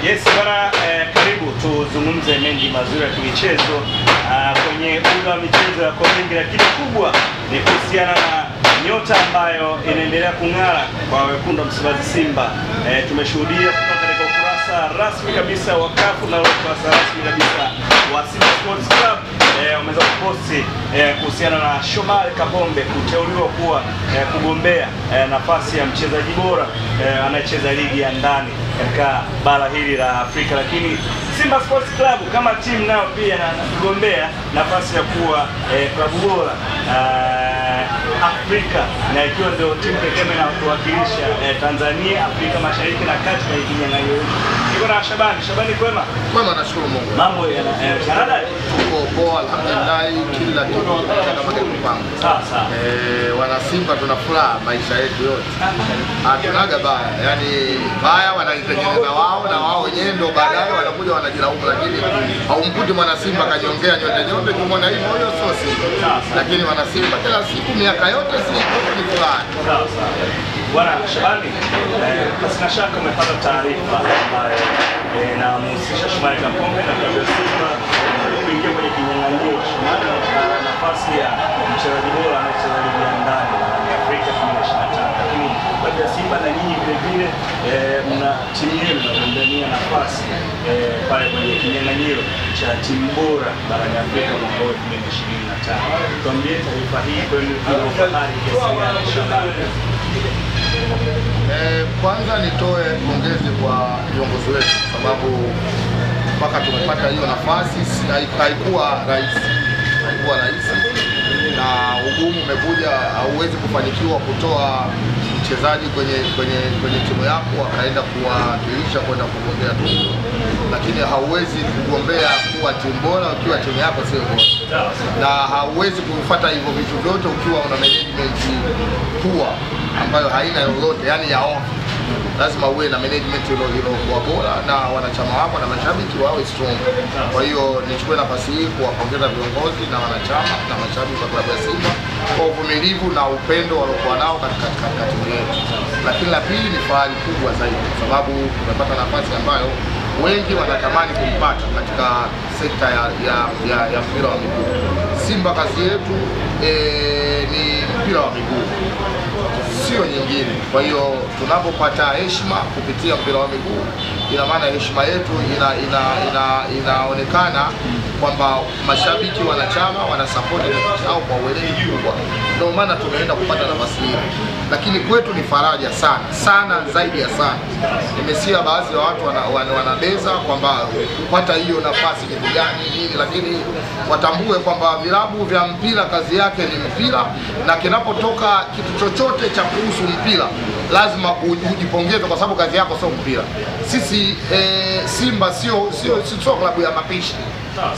Yes bwana, karibu tuzungumze mengi mazuri ya michezo kwenye uga wa michezo ya mengi, lakini kubwa ni kuhusiana na nyota ambayo inaendelea kung'ara kwa wekundu wa Msimbazi Simba. Tumeshuhudia kutoka katika ukurasa rasmi kabisa wa CAF na ukurasa rasmi kabisa wa Simba Sports Club wameweza kuposti kuhusiana na Shomari Kapombe kuteuliwa kuwa kugombea nafasi ya mchezaji bora anayecheza ligi ya ndani katika bara hili la Afrika. Lakini Simba Sports Club kama timu nao pia kugombea nafasi ya kuwa klabu bora Afrika, na ikiwa ndio timu pekee inayowakilisha Tanzania, Afrika Mashariki na Kati na kinyang'anyiro. Niko na Shabani kwema? Mama nashukuru Mungu. Mambo ya Canada tuko poa alhamdulillah, kila kitu kama kilipangwa. Sawa. Wana Simba tuna furaha maisha yetu yote. Hatunaga baya. Yaani baya wanaitengeneza wao na wao wenyewe ndio baadaye wanakuja wanajilaumu, lakini haumkuti mwana Simba kanyongea nyonde kumwona hivyo hiyo sio Simba. Lakini wana Simba kila siku miaka yote ni furaha. Sawa. Bwana Shabani, pasina shaka umepata taarifa ambayo inamhusisha Shomari Kapombe na klabu ya Simba kuingia kwenye kinyang'anyiro cha nafasi ya mchezaji bora anayecheza ligi ya ndani ya Afrika 2025. Lakini klabu ya Simba na nyinyi vile vile mna timu yenu inagombania nafasi pale kwenye kinyang'anyiro cha timu bora barani Afrika mwaka 2025. Tuambie taarifa hii kwenu kwa fahari kiasi gani Shabani? Kwanza nitoe pongezi kwa viongozi wetu sababu mpaka tumepata hiyo nafasi haikuwa rahisi. Na ugumu umekuja, hauwezi kufanikiwa kutoa mchezaji kwenye timu yako akaenda kuwakilisha kwenda kugombea timu, lakini hauwezi kugombea kuwa timu bora ukiwa timu yako sio bora, na hauwezi kufuata hivyo vitu vyote ukiwa una management poor ambayo haina lolote, yani ya off. Lazima uwe na management iliyokuwa bora na wanachama wako na mashabiki wawe strong. Kwa hiyo nichukue nafasi hii kuwapongeza viongozi na wanachama na mashabiki wa klabu ya Simba kwa uvumilivu na upendo waliokuwa nao katika timu yetu. Lakini la pili ni fahari kubwa zaidi kwa sababu tumepata nafasi ambayo wengi wanatamani kuipata katika sekta ya mpira wa miguu. Simba kazi yetu ni mpira wa miguu, sio nyingine. Kwa hiyo tunapopata heshima kupitia mpira wa miguu, ina maana heshima yetu inaonekana kwamba mashabiki wanachama wanasupport au kwa weledi kubwa, ndio maana tumeenda kupata nafasi hii. Lakini kwetu ni faraja sana zaidi ya sana. Nimesikia baadhi ya watu wanabeza kwamba kupata hiyo nafasi ni gani nini, lakini watambue kwamba vilabu vya mpira kazi yake ni mpira, na kinapotoka kitu chochote cha kuhusu mpira lazima ujipongeze kwa sababu kazi yako sio mpira. Sisi Simba sio klabu ya mapishi.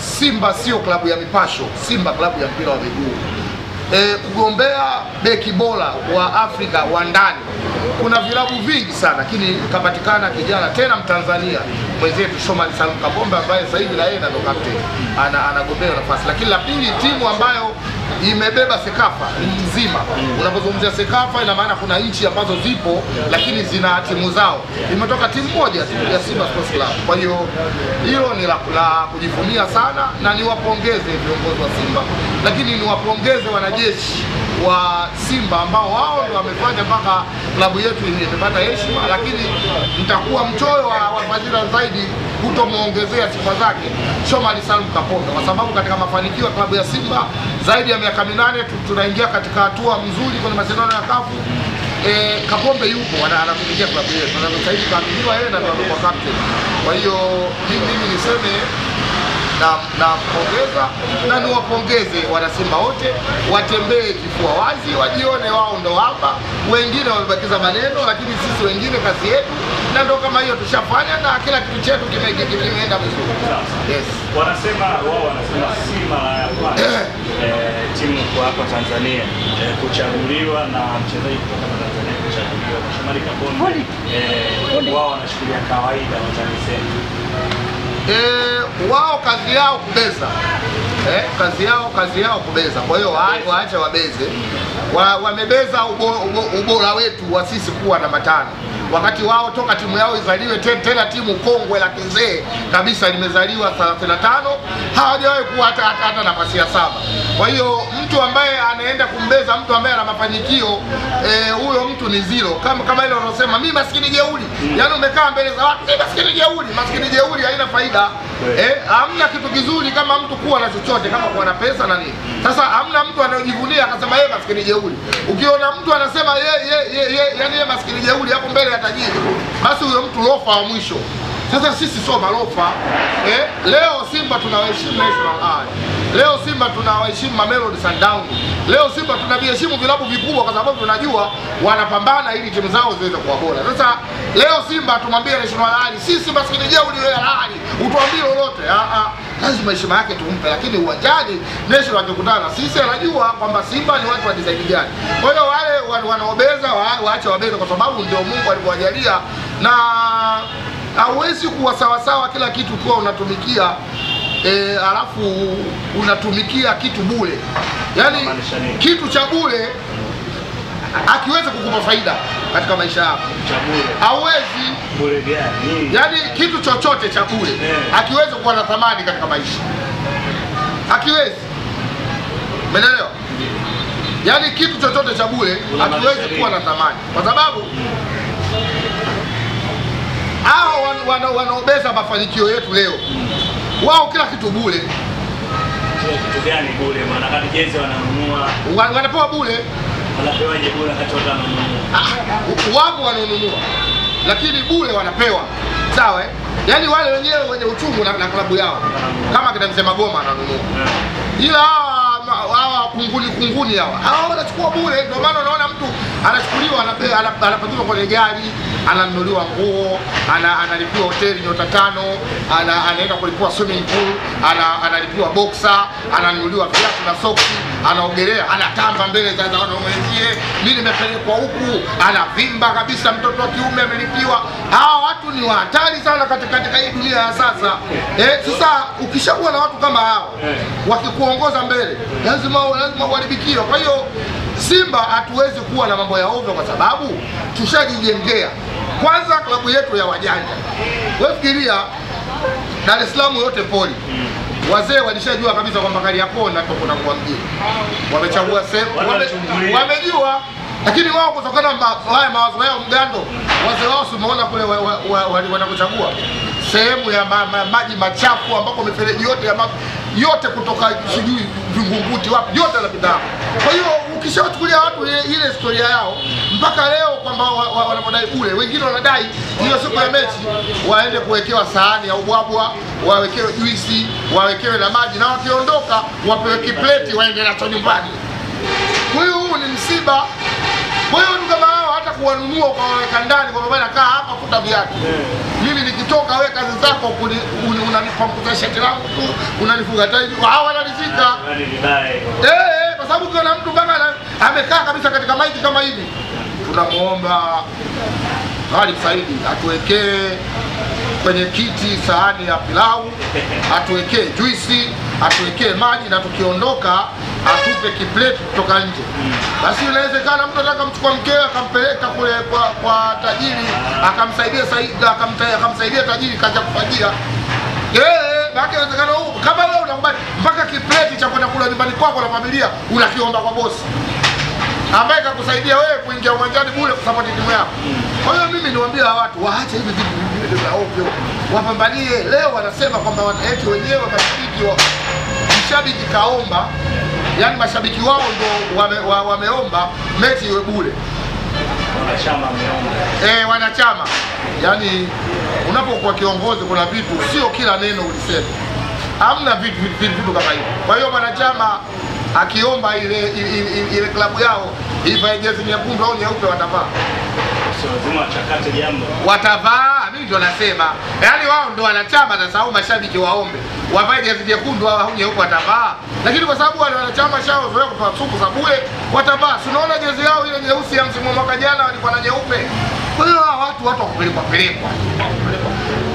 Simba sio klabu ya mipasho. Simba klabu ya mpira wa miguu. Kugombea beki bora wa Afrika wa ndani kuna vilabu vingi sana, lakini kapatikana kijana tena Mtanzania mwenzetu Shomari Kapombe ambaye sasa hivi na yeye ndo captain anagombea nafasi. Lakini la pili, timu ambayo imebeba Sekafa nzima. Unapozungumzia Sekafa ina maana kuna nchi ambazo zipo lakini zina timu zao. Imetoka timu moja ya Simba Sports Club. Kwa hiyo hilo ni la kujivunia sana, na niwapongeze viongozi wa Simba, lakini niwapongeze wanajeshi wa Simba ambao wao ndio wamefanya mpaka klabu yetu imepata heshima. Lakini nitakuwa mchoyo wa fadhila zaidi kutomuongezea sifa zake Shomari Kapombe, kwa sababu katika mafanikio ya klabu ya Simba zaidi ya miaka 8 tunaingia katika hatua mzuri kwenye mashindano ya CAF. Kapombe yupo anatumikia klabu yetu, na sasa hivi kaaminiwa yeye na ndio captain. Kwa hiyo mimi niseme na pongeza na niwapongeze wana Simba wote, watembee kifua wazi, wajione wao ndo hapa. Wengine wamebakiza maneno, lakini sisi wengine kazi yetu na ndo kama hiyo tushafanya, na kila kitu chetu kimeenda vizuri. Yes. Wanasema si mara ya kwanza timu kwa hapa Tanzania kuchaguliwa na mchezaji kutoka Tanzania kuchaguliwa. Shomari Kapombe wao wanashukulia kawaida, watanisema wao kazi yao kubeza. Kazi yao kubeza. Kwa hiyo waache wabeze. Wamebeza ubora wetu wa sisi kuwa na matano. Wakati wao toka timu yao izaliwe tena timu kongwe la kizee kabisa limezaliwa 35, hawajawahi kuwa hata nafasi ya 7. Kwa hiyo mtu ambaye anaenda kumbeza mtu ambaye ana mafanikio, huyo mtu ni zero. Kama ile wanasema mimi maskini jeuri. Yaani umekaa mbele za watu, mimi maskini jeuri. Maskini jeuri haina faida. Hamna kitu kizuri kama mtu kuwa na chochote, kama kuwa na pesa na nini. Sasa hamna mtu anayojivunia akasema yeye maskini jeuri. Ukiona mtu anasema yani yeye maskini jeuri hapo mbele ya tajiri, basi huyo mtu lofa wa mwisho. Sasa sisi sio malofa. Leo Simba tunawaheshimu National Eye. Leo Simba tunawaheshimu Mamelodi Sundowns. Leo Simba tunaviheshimu vilabu vikubwa kwa sababu tunajua wanapambana ili timu zao ziweze kuwa bora. Sasa leo Simba tumwambie National Eye, sisi maskini jeuri wewe halali, utuambie lolote. Lazima heshima yake tumpe, lakini uwanjani National akikutana sisi anajua kwamba Simba ni watu wa design gani. Kwa hiyo wale wanaobeza waache wabeze kwa sababu ndio Mungu alivyowajalia, na hauwezi kuwa sawa kila kitu kwa unatumikia alafu unatumikia kitu bure. Yaani kitu cha bure akiweza kukupa faida katika maisha yako. Hauwezi bure gani? Yaani kitu chochote cha bure akiweza kuwa na thamani katika maisha. Akiwezi. Umeelewa? Yaani kitu chochote cha bure akiwezi kuwa na thamani. Kwa sababu hao wanaobeza mafanikio yetu leo, wao kila kitu bure. Kitu gani bure? Maana kama jezi wananunua, wanapewa bure. Wanapewa je bure wakati watu wananunua? Wapo wananunua, lakini bure wanapewa. Sawa Yaani wale wenyewe wenye uchungu na klabu yao, kama kina Mzee Magoma ananunua. Ila hawa kunguni hawa wanachukua bure. Ndio maana unaona mtu anachukuliwa anapatiwa kwenye gari, ananunuliwa nguo, analipiwa hoteli nyota 5, anaenda kulipiwa swimming pool, analipiwa boxer, ananunuliwa viatu na soksi, anaogelea, anatamba mbele za wanaume wenzie, mimi nimepelekwa huku, anavimba kabisa, mtoto wa kiume amelipiwa. Hawa watu ni hatari sana katika hii dunia ya sasa. Sasa ukishakuwa na watu kama hao wakikuongoza mbele, lazima uharibikiwe. Kwa hiyo Simba hatuwezi kuwa na mambo ya ovyo kwa sababu tushajijengea kwanza klabu yetu ya wajanja. Wewe fikiria Dar es Salaam yote poli. Wazee walishajua kabisa kwamba Kariakoo ndio kuna kwa mjini. Wamechagua sehemu, wamejua, lakini wao kutokana na haya mawazo yao mgando, wazee wao umeona kule wanakuchagua sehemu ya maji machafu ambako mifereji yote kutoka sijui Vingunguti wapi yote yanapita. Kwa hiyo ukishawachukulia watu ile historia yao mpaka leo kwamba wanapodai bure, wengine wanadai hiyo siku ya mechi waende kuwekewa sahani ya ubwabwa, wawekewe juisi, wawekewe na maji, na wakiondoka wapewe kipleti waende nacho nyumbani. Kwa hiyo huu ni msiba. Kwa hiyo ndugu kama hao hata kuwanunua kwa waweka ndani kwa bwana kaa hapa futa viatu. Mimi nikitoka wewe kazi zako unanipa mkuta shati langu tu, unanifuga tai. Hao wanalizika. Kwa sababu kuna mtu mpaka amekaa kabisa katika maiki kama hivi. Tunamuomba Ghalib Said atuwekee kwenye kiti sahani ya pilau, atuwekee juisi, atuwekee maji, na tukiondoka atupe kipleti kutoka nje. Basi inawezekana mtu anataka kumchukua mkewe akampeleka kule kwa tajiri, akamsaidia tajiri kaja kufagia. Baki inawezekana huko kama wewe unakubali mpaka kipleti cha kwenda kula nyumbani kwako na familia unakiomba kwa bosi ambaye kakusaidia wewe kuingia uwanjani bure kusupport timu yako. Kwa hiyo mimi niwaambia watu waache hivi vitu vingine vya ovyo, wapambanie. Leo wanasema kwamba eti wenyewe mashabiki kaomba, yani mashabiki wao ndio wameomba mechi iwe bure. Wanachama wameomba. Wanachama. Yani unapokuwa kiongozi kuna vitu sio kila neno ulisema. Hamna vitu kama hivyo. Kwa hiyo wanachama akiomba ile klabu yao ivae jezi nyekundu au nyeupe watavaa. Sio lazima wachakate jambo. Watavaa, mimi ndio nasema. Yaani wao ndio wanachama sasa, au mashabiki waombe wavae jezi nyekundu au nyeupe watavaa. Lakini kwa sababu wale wanachama shao zoea kutoa supu za bure watavaa. Unaona jezi yao ile nyeusi ya msimu mwaka jana walikuwa na nyeupe. Kwa hiyo watu wakupelekwa.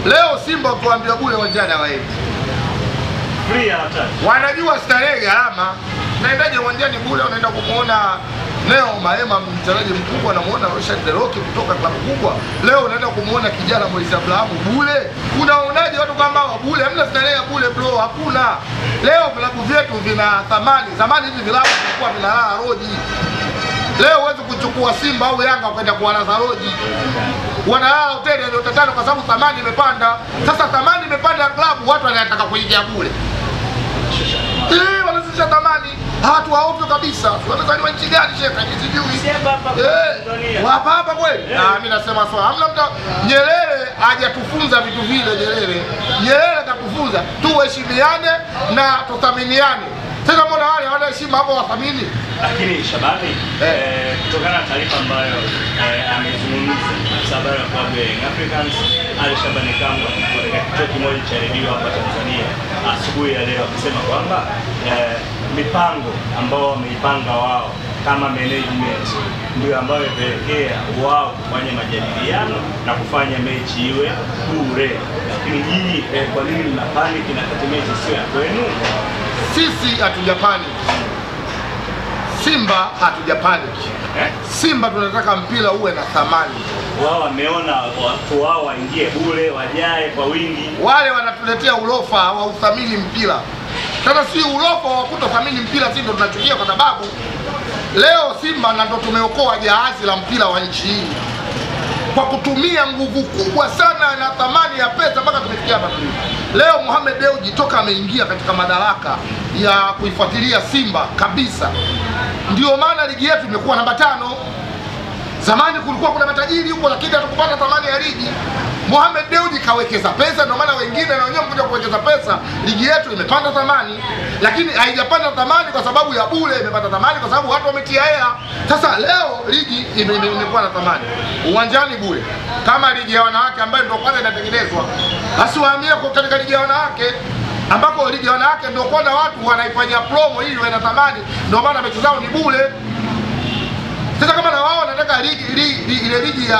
Leo Simba ukiwaambia bure uwanjani hawaendi. Free hata. Wanajua starehe gharama. Naendaje uwanjani bure, unaenda kumuona leo Mahema mchezaji mkubwa, namuona Rashad Deroki kutoka klabu kubwa. Leo unaenda kumuona kijana Moise Abraham bure. Unaonaje watu kama hao bure? Hamna starehe ya bure bro, hakuna. Leo vilabu vyetu vina thamani. Zamani hivi vilabu vilikuwa vinalala roji. Leo huwezi kuchukua Simba au Yanga kwenda kuwalaza roji. Wanalala hoteli ya nyota 5 kwa sababu thamani imepanda. Sasa thamani imepanda ya klabu, watu wanataka kuingia bure. Wanazisha thamani. Watu waovyo kabisa. Wamezaliwa nchi gani shekha? Sijui. Hapa kweli? Mimi nasema sawa. Hamna mtu. Nyerere hajatufunza vitu vile. Nyerere katufunza tuheshimiane na tuthaminiane. Sasa mbona wale hawana heshima hapo wathamini? Lakini Shabani, kutokana na taarifa ambayo amezungumza habari ya klabu ya Young Africans, Ali Shabani Kamwe katika kituo kimoja cha redio hapa Tanzania asubuhi ya leo akisema kwamba mipango ambao wameipanga wao kama management ndio ambayo imepelekea wao kufanya majadiliano na kufanya mechi iwe bure. Lakini nyinyi kwa nini mna panic na kati mechi sio ya kwenu? Sisi hatujapani. Simba hatujapani. Simba tunataka mpira uwe na thamani. Wao wameona watu wao waingie bure, wajae kwa wingi. Wale wanatuletea ulofa wa uthamini mpira. Sasa si ulofa wa kutothamini mpira, sisi ndo tunachukia kwa sababu leo Simba na ndo tumeokoa jahazi la mpira wa nchi hii. Kwa kutumia nguvu kubwa sana na thamani ya pesa mpaka tumefikia hapa tulipo. Leo Mohamed Dewji toka ameingia katika madaraka ya kuifuatilia Simba kabisa. Ndio maana ligi yetu imekuwa namba 5. Zamani kulikuwa kuna matajiri huko lakini hatukupata thamani ya ligi. Mohamed Dewji kawekeza pesa, ndio maana wengine na wenyewe mkuja kuwekeza pesa, ligi yetu imepanda thamani. Lakini haijapanda thamani kwa sababu ya bure, imepanda thamani kwa sababu watu wametia hela. Sasa leo ligi imekuwa na thamani. Uwanjani bure. Kama ligi ya wanawake ambayo ndio kwanza inatengenezwa, basi wahamie kwa katika ligi ya wanawake ambako ligi ya wanawake ndio kwanza watu wanaifanyia promo ili iwe na thamani, ndio maana mechi zao ni bure. Sasa kama na wao wanataka ile ligi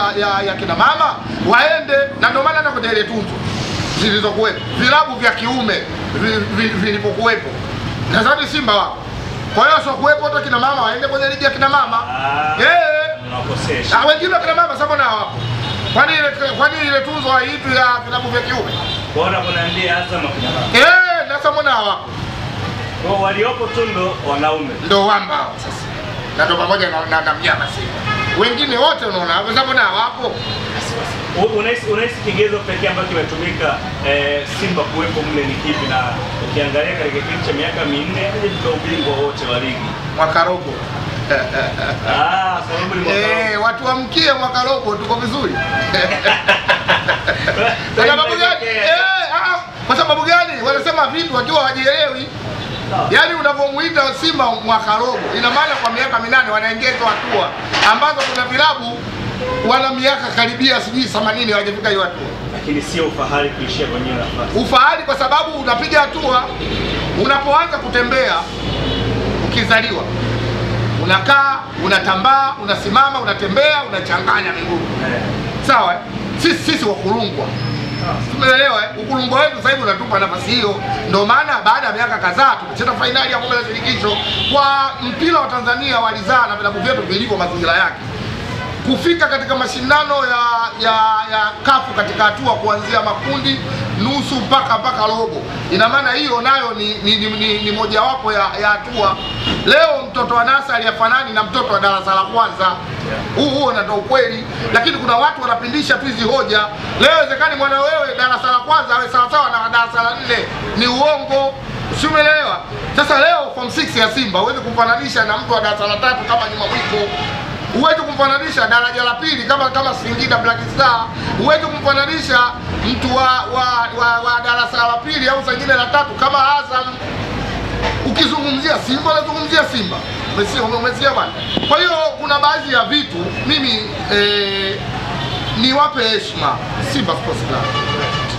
ya kina mama waende, na ndio maana ndio ile tunzo zilizokuwepo vilabu vya kiume vilipokuwepo. Nadhani Simba wao. Kwa hiyo sio kuwepo hata kina mama waende kwenye ligi ya kina mama. Unakosesha. Wengine kina mama sasa na wapo. Kwani ile tunzo haitu ya vilabu vya kiume? Bora kunaambia Azam kina mama. Na sasa na wapo. Kwa waliopo tu ndo wanaume. Ndio wambao sasa. Na ndo pamoja na mnyama Simba. Wengine wote unaona hapo sababu na wapo. Unahisi kigezo pekee ambacho kimetumika Simba kuwepo mle ni kipi? Na ukiangalia katika kipindi cha miaka 4 hadi tuka ubingwa wote wa ligi mwaka robo. Sababu ni mwaka robo. Watu wamkie mwaka robo tuko vizuri. Kwa sababu gani? Kwa sababu gani? Wanasema vitu wakiwa hawajielewi. Yaani unavomuita Simba mwaka robo, ina maana kwa miaka 8 wanaongeza hatua ambazo kuna vilabu wana miaka karibia sijui 80 hawajafika hiyo hatua. Lakini sio ufahari kuishia kwenye nafasi. Ufahari kwa sababu unapiga hatua unapoanza kutembea, ukizaliwa unakaa, unatambaa, unasimama, unatembea, unachanganya miguu. Sawa? Sisi wakulungwa. Tumeelewa ukulungwa wetu sasa hivi unatupa nafasi hiyo. Ndio maana baada ya miaka kadhaa tumecheza finali ya kombe la shirikisho. Kwa mpira wa Tanzania walizaa na vilabu vyetu vilivyo mazingira yake. Kufika katika mashindano ya kafu katika hatua kuanzia makundi, nusu mpaka robo. Ina maana hiyo nayo ni mojawapo ya hatua. Leo mtoto wa Nasari hafanani na mtoto wa darasa la kwanza. Huo ndio ukweli. Lakini kuna watu wanapindisha tu hizi hoja. Leo inawezekani mwana wewe darasa la kwanza awe sawa sawa na darasa la 4. Ni uongo. Usielewa. Sasa leo form 6 ya Simba huwezi kumfananisha na mtu wa darasa la 3 kama Nyuma Mwiko. Huwezi kumfananisha daraja la pili kama Singida Black Star. Huwezi kumfananisha mtu wa darasa la pili au zingine la 3 kama Azam. Ukizungumzia Simba unazungumzia Simba. Umesikia bwana. Kwa hiyo kuna baadhi ya vitu mimi niwape heshima Simba Sports Club.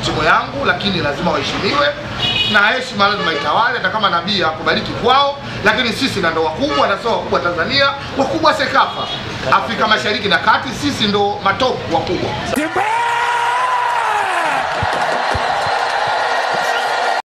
Timu yangu lakini lazima waheshimiwe na heshima lazima itawale, hata kama nabii akubariki kwao, lakini sisi ndo wakubwa na sio wakubwa Tanzania, wakubwa Sekafa Afrika Mashariki na Kati, sisi ndo matop wakubwa.